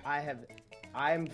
I'm I'm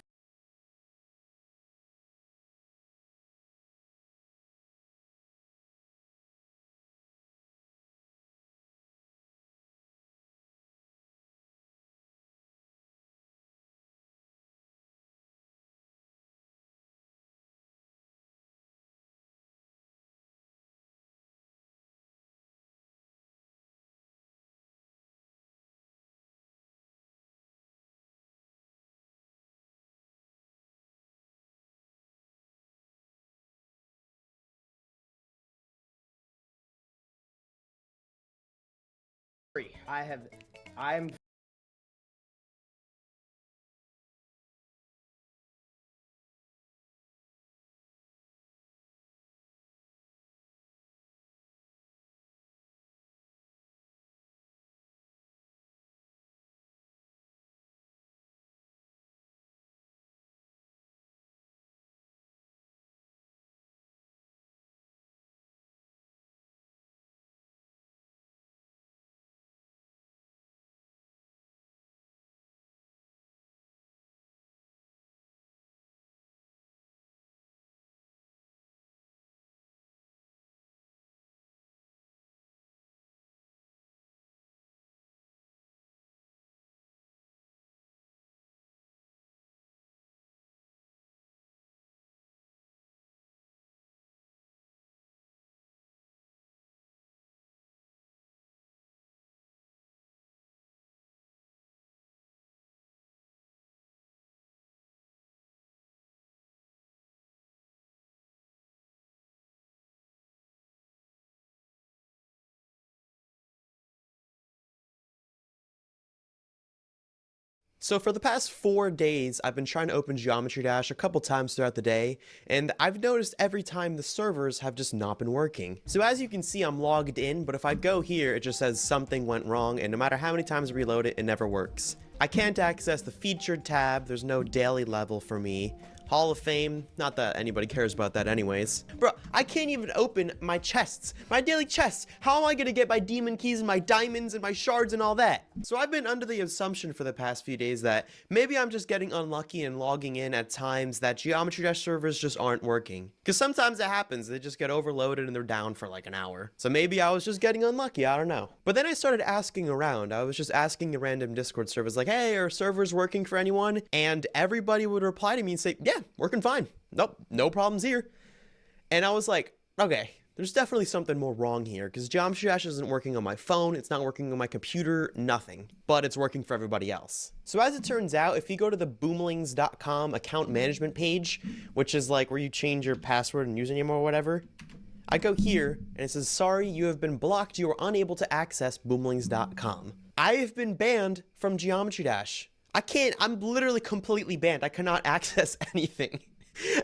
So for the past 4 days, I've been trying to open Geometry Dash a couple times throughout the day, and I've noticed every time the servers have just not been working. So as you can see, I'm logged in, but if I go here, it just says something went wrong, and no matter how many times I reload it, it never works. I can't access the featured tab, there's no daily level for me. Hall of Fame, not that anybody cares about that anyways. Bro, I can't even open my chests, my daily chests. How am I gonna get my demon keys and my diamonds and my shards and all that? So I've been under the assumption for the past few days that maybe I'm just getting unlucky and logging in at times that Geometry Dash servers just aren't working. Because sometimes it happens, they just get overloaded and they're down for like an hour. So maybe I was just getting unlucky, I don't know. But then I started asking around. I was just asking the random Discord servers like, hey, are servers working for anyone? And everybody would reply to me and say, yeah, working fine. Nope, no problems here. And I was like, okay, there's definitely something more wrong here because Geometry Dash isn't working on my phone, it's not working on my computer, nothing, but it's working for everybody else. So as it turns out, if you go to the boomlings.com account management page, which is like where you change your password and username or whatever, I go here and it says, sorry, you have been blocked, you are unable to access boomlings.com. I have been banned from Geometry Dash. I'm literally completely banned. I cannot access anything.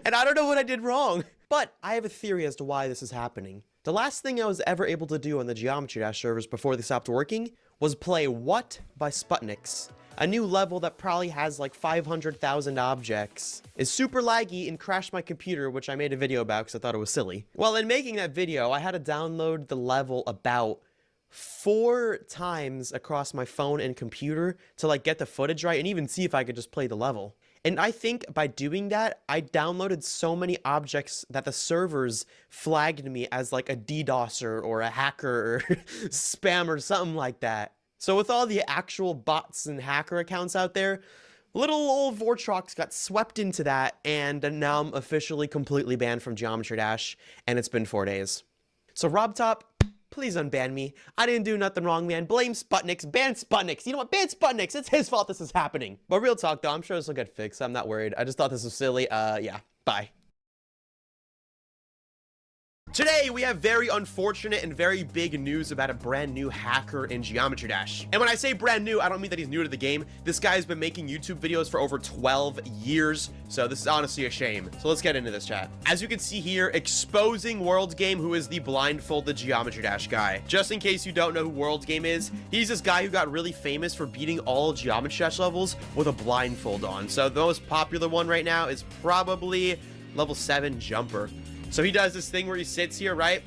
And I don't know what I did wrong. But I have a theory as to why this is happening. The last thing I was ever able to do on the Geometry Dash servers before they stopped working was play What by Sputniks. A new level that probably has like 500,000 objects, is super laggy and crashed my computer, which I made a video about because I thought it was silly. Well, in making that video, I had to download the level about 4 times across my phone and computer to like get the footage right and even see if I could just play the level. And I think by doing that, I downloaded so many objects that the servers flagged me as like a DDoSer or a hacker or spam or something like that. So with all the actual bots and hacker accounts out there, little old Vortrox got swept into that, and now I'm officially completely banned from Geometry Dash, and it's been 4 days. So RobTop, please unban me. I didn't do nothing wrong, man. Blame Sputniks. Ban Sputniks. You know what? Ban Sputniks. It's his fault this is happening. But real talk, though, I'm sure this will get fixed. I'm not worried. I just thought this was silly. Yeah. Bye. Today, we have very unfortunate and very big news about a brand new hacker in Geometry Dash. And when I say brand new, I don't mean that he's new to the game. This guy's been making YouTube videos for over 12 years, so this is honestly a shame. So let's get into this, chat. As you can see here, exposing World Game, who is the blindfolded Geometry Dash guy. Just in case you don't know who World Game is, he's this guy who got really famous for beating all Geometry Dash levels with a blindfold on. So the most popular one right now is probably level 7 Jumper. So he does this thing where he sits here, right?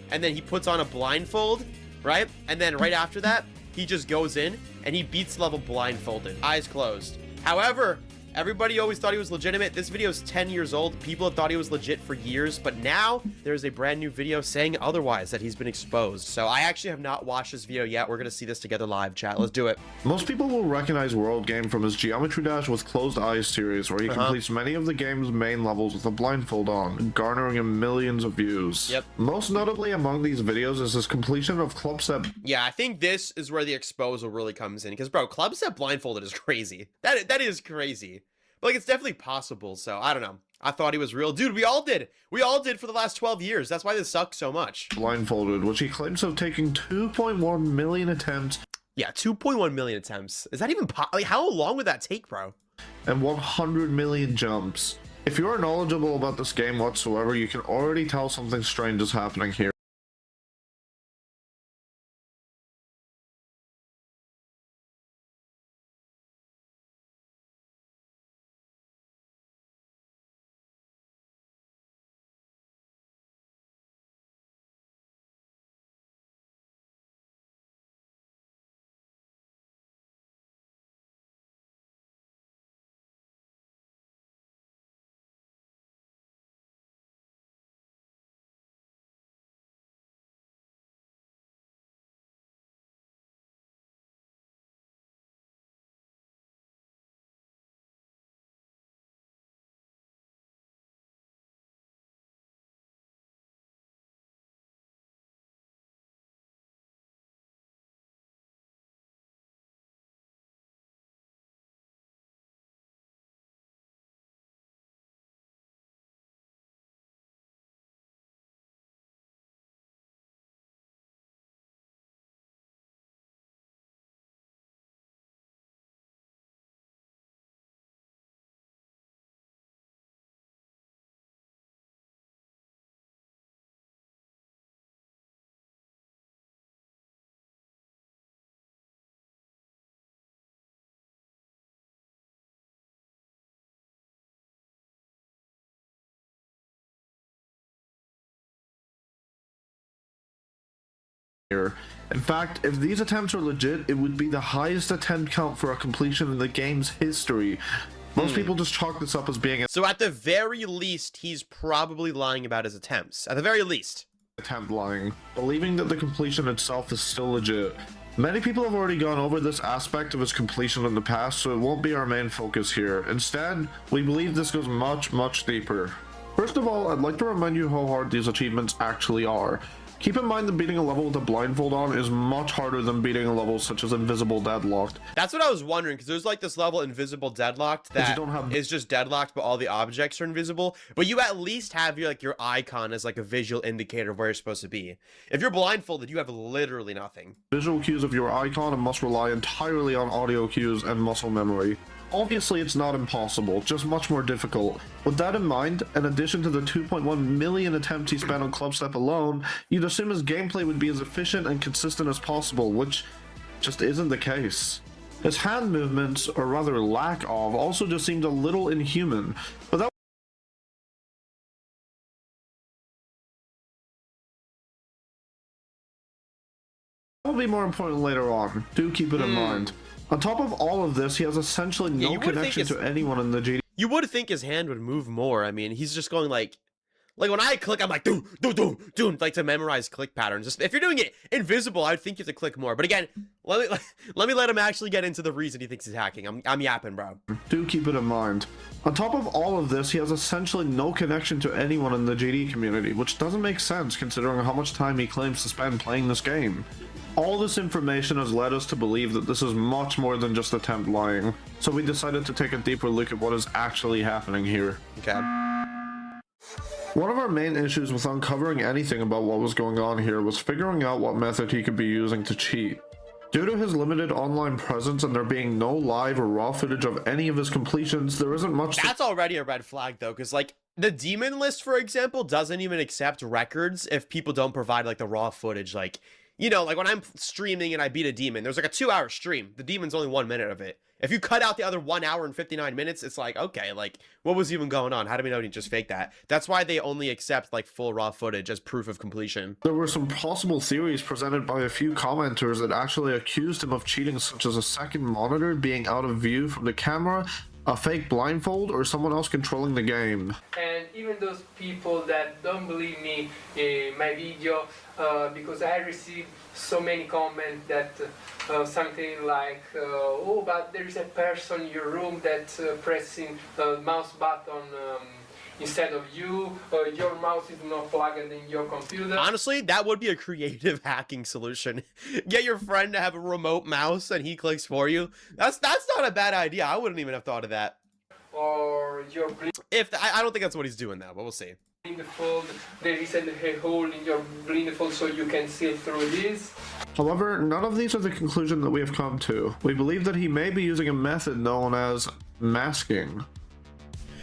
And then he puts on a blindfold, right? And then right after that, he just goes in and he beats level blindfolded, eyes closed. However, everybody always thought he was legitimate. This video is 10 years old. People have thought he was legit for years, but now there's a brand new video saying otherwise, that he's been exposed. So I actually have not watched this video yet. We're going to see this together live, chat. Let's do it. Most people will recognize World Game from his Geometry Dash with Closed Eyes series, where he completes many of the game's main levels with a blindfold on, garnering him millions of views. Yep. Most notably among these videos is his completion of Clubstep. Yeah, I think this is where the exposal really comes in, because bro, Clubstep blindfolded is crazy. That is crazy. But like, it's definitely possible, so I don't know. I thought he was real. Dude, we all did. We all did for the last 12 years. That's why this sucks so much. Blindfolded, which he claims to have taken 2.1 million attempts. Yeah, 2.1 million attempts. Is that even like, how long would that take, bro? And 100 million jumps. If you are knowledgeable about this game whatsoever, you can already tell something strange is happening here. In fact, if these attempts are legit, it would be the highest attempt count for a completion in the game's history. Most people just chalk this up as being an So at the very least, he's probably lying about his attempts. At the very least. attempt lying, believing that the completion itself is still legit. Many people have already gone over this aspect of his completion in the past, so it won't be our main focus here. Instead, we believe this goes much, much deeper. First of all, I'd like to remind you how hard these achievements actually are. Keep in mind that beating a level with a blindfold on is much harder than beating a level such as Invisible Deadlocked. That's what I was wondering, because there's like this level Invisible Deadlocked that is just deadlocked, but all the objects are invisible. But you at least have your icon as like a visual indicator of where you're supposed to be. If you're blindfolded, you have literally nothing. Visual cues of your icon and must rely entirely on audio cues and muscle memory. Obviously, it's not impossible, just much more difficult. With that in mind, in addition to the 2.1 million attempts he spent on Clubstep alone, you'd assume his gameplay would be as efficient and consistent as possible, which just isn't the case. His hand movements, or rather lack of, also just seemed a little inhuman, but that will be more important later on. Do keep it in mind. On top of all of this, he has essentially no connection to anyone in the GD. You would think his hand would move more. I mean, he's just going like when I click, I'm like, do, like to memorize click patterns. Just, if you're doing it invisible, I'd think you have to click more. But again, let me let him actually get into the reason he thinks he's hacking. I'm yapping, bro. Do keep it in mind. On top of all of this, he has essentially no connection to anyone in the GD community, which doesn't make sense considering how much time he claims to spend playing this game. All this information has led us to believe that this is much more than just attempt lying, so we decided to take a deeper look at what is actually happening here. Okay. One of our main issues with uncovering anything about what was going on here was figuring out what method he could be using to cheat. Due to his limited online presence and there being no live or raw footage of any of his completions, there isn't much. That's already a red flag though, because like the demon list, for example, doesn't even accept records if people don't provide like the raw footage. Like, you know, like when I'm streaming and I beat a demon, there's like a 2-hour stream. The demon's only 1 minute of it. If you cut out the other 1 hour and 59 minutes, it's like, okay, like what was even going on? How do we know he just faked that? That's why they only accept like full raw footage as proof of completion. There were some possible theories presented by a few commenters that actually accused him of cheating, such as a second monitor being out of view from the camera, a fake blindfold, or someone else controlling the game. And even those people that don't believe me in my video, because I received so many comments that something like, oh, but there is a person in your room that's pressing the mouse button instead of you, your mouse is not plugged in your computer. Honestly, that would be a creative hacking solution. Get your friend to have a remote mouse and he clicks for you. That's not a bad idea. I wouldn't even have thought of that. Or your I don't think that's what he's doing now, but we'll see. blindfold, there is a hole in your blindfold so you can see through this. However, none of these are the conclusion that we have come to. We believe that he may be using a method known as masking.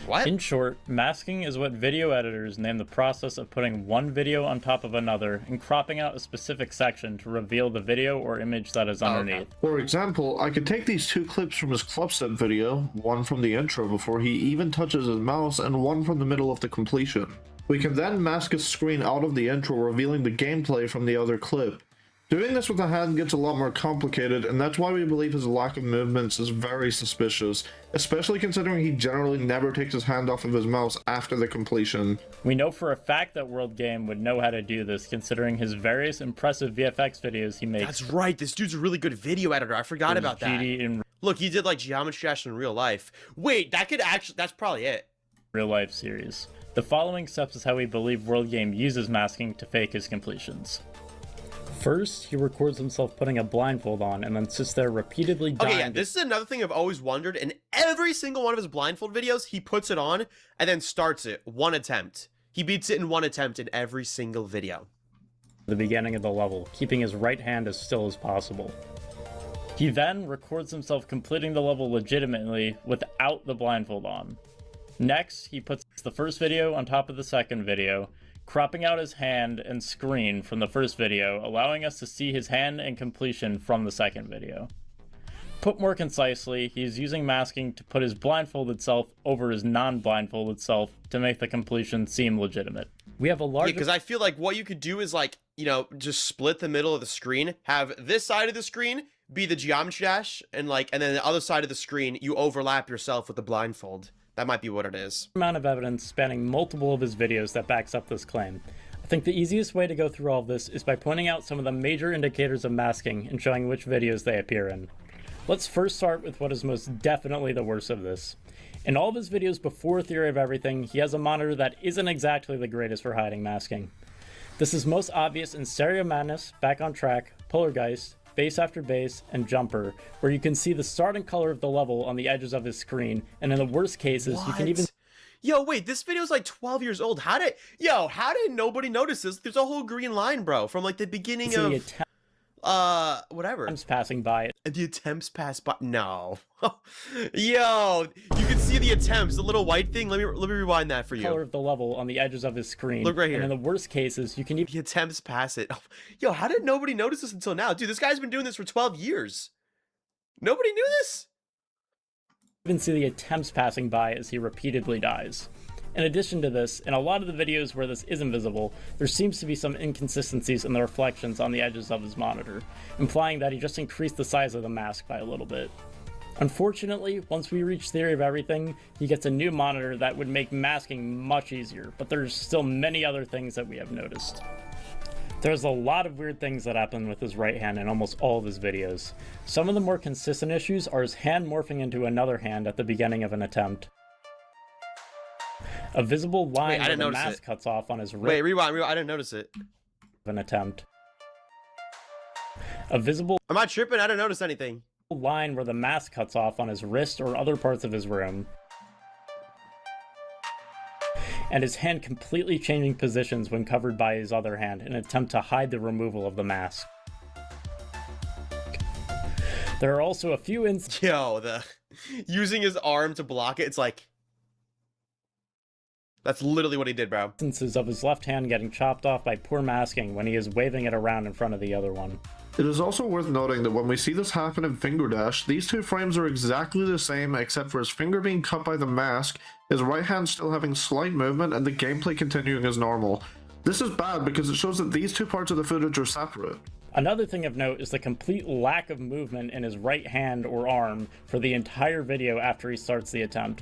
What? In short, masking is what video editors name the process of putting one video on top of another and cropping out a specific section to reveal the video or image that is underneath. Okay. For example, I could take these two clips from his Clubstep video, one from the intro before he even touches his mouse, and one from the middle of the completion. We can then mask a screen out of the intro, revealing the gameplay from the other clip. Doing this with a hand gets a lot more complicated, and that's why we believe his lack of movements is very suspicious, especially considering he generally never takes his hand off of his mouse after the completion. We know for a fact that World Game would know how to do this, considering his various impressive VFX videos he makes. That's right, this dude's a really good video editor. I forgot about that. GD in Look, he did like Geometry Dash in real life. Wait, that's probably it. real life series. The following steps is how we believe World Game uses masking to fake his completions. First, he records himself putting a blindfold on and then sits there repeatedly dying. Okay, yeah, this is another thing I've always wondered. In every single one of his blindfold videos, he puts it on and then starts it. One attempt. He beats it in one attempt in every single video. The beginning of the level, keeping his right hand as still as possible. He then records himself completing the level legitimately without the blindfold on. Next, he puts the first video on top of the second video, cropping out his hand and screen from the first video, allowing us to see his hand and completion from the second video. Put more concisely, he is using masking to put his blindfolded self over his non-blindfolded self to make the completion seem legitimate. We have a large... Yeah, because I feel like what you could do is like, you know, just split the middle of the screen, have this side of the screen be the Geometry Dash, and then the other side of the screen, you overlap yourself with the blindfold. That might be what it is. Amount of evidence spanning multiple of his videos that backs up this claim. I think the easiest way to go through all of this is by pointing out some of the major indicators of masking and showing which videos they appear in. Let's first start with what is most definitely the worst of this. In all of his videos before Theory of Everything, he has a monitor that isn't exactly the greatest for hiding masking. This is most obvious in Stereo Madness, Back on Track, Polargeist, Base After Base, and Jumper, where you can see the starting color of the level on the edges of his screen, and in the worst cases, you can even... Yo, wait, this video's like 12 years old. How did nobody notice this? There's a whole green line, bro, from like the beginning of whatever. Attempts passing by it. The attempts pass by. No. Yo, you can see the attempts, the little white thing. Let me rewind that for you. Color of the level on the edges of his screen. Look right here. And in the worst cases, you can even... The attempts pass it. Oh, yo, how did nobody notice this until now? Dude, this guy's been doing this for 12 years. Nobody knew this? even see the attempts passing by as he repeatedly dies. In addition to this, in a lot of the videos where this isn't visible, there seems to be some inconsistencies in the reflections on the edges of his monitor, implying that he just increased the size of the mask by a little bit. Unfortunately, once we reach Theory of Everything, he gets a new monitor that would make masking much easier, but there's still many other things that we have noticed. There's a lot of weird things that happen with his right hand in almost all of his videos. Some of the more consistent issues are his hand morphing into another hand at the beginning of an attempt. A visible line where the mask cuts off on his wrist. Wait, rewind, I didn't notice it. An attempt. A visible... I'm not tripping, I didn't notice anything. Line where the mask cuts off on his wrist or other parts of his room. And his hand completely changing positions when covered by his other hand in an attempt to hide the removal of the mask. There are also a few using his arm to block it, it's like... That's literally what he did, bro. Instances of his left hand getting chopped off by poor masking when he is waving it around in front of the other one. It is also worth noting that when we see this happen in Finger Dash, these two frames are exactly the same except for his finger being cut by the mask, his right hand still having slight movement, and the gameplay continuing as normal. This is bad because it shows that these two parts of the footage are separate. Another thing of note is the complete lack of movement in his right hand or arm for the entire video after he starts the attempt,